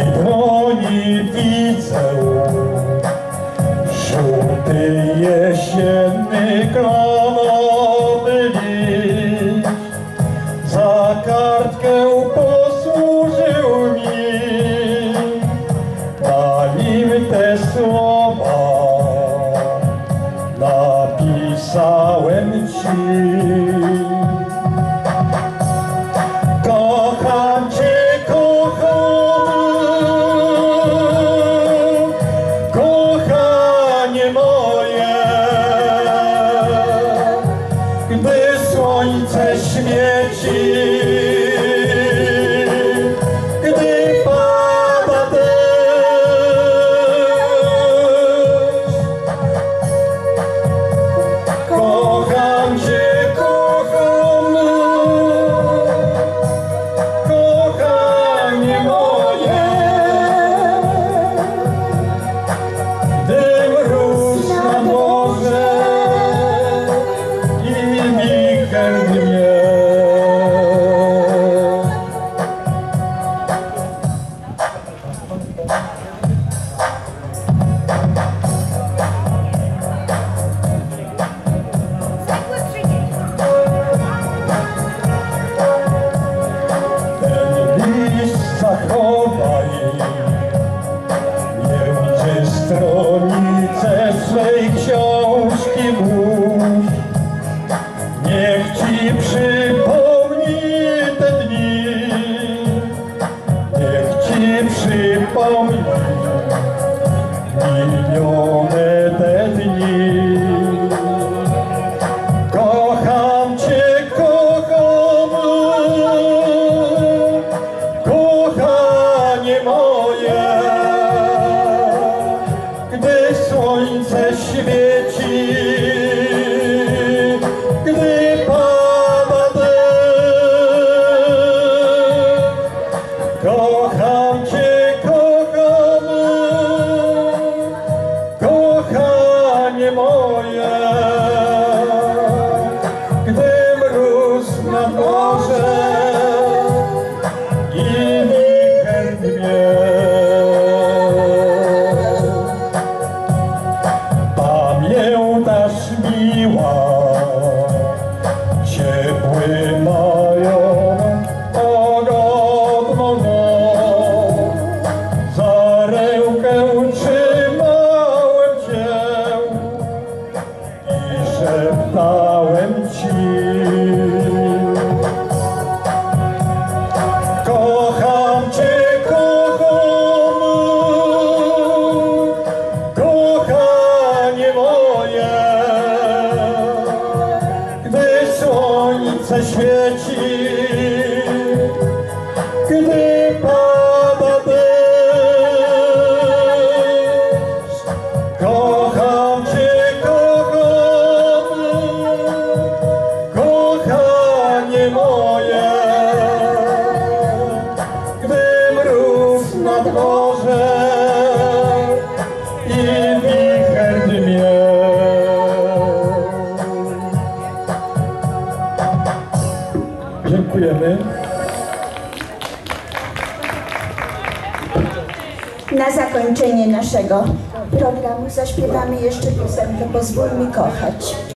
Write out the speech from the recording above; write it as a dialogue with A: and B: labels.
A: dłoni widzę żółty jesienny klonowy liść. Za kartkę posłużył mi, na nim te słowa napisałem ci. Kocham cię, kochanie moje, gdy słońce świeci, gdy pada deszcz. Kocham cię, kochanie moje, gdy mróz na morze i wicher dnie. Zachowaj, nie gdzie stronice swej książki włóż. Niech ci przypomni te dni, niech ci przypomni minione te dni. Kocham cię, kochanie moje, gdy słońce świeci, gdy pada deszcz. Kocham cię, kochanie moje, gdy mróz na dworze i wicher dnie. Pamiętasz, miła, ciepły majową pogodną noc. Za rękę trzymałem cię i szeptałem ci. Kocham cię, kochanie moje, gdy słońce świeci, gdy pada deszcz. Kocham cię, kochanie moje, gdy mróz na dworze i wicher dnie. Dziękujemy.
B: Na zakończenie naszego programu zaśpiewamy jeszcze piosenkę "Pozwól mi kochać".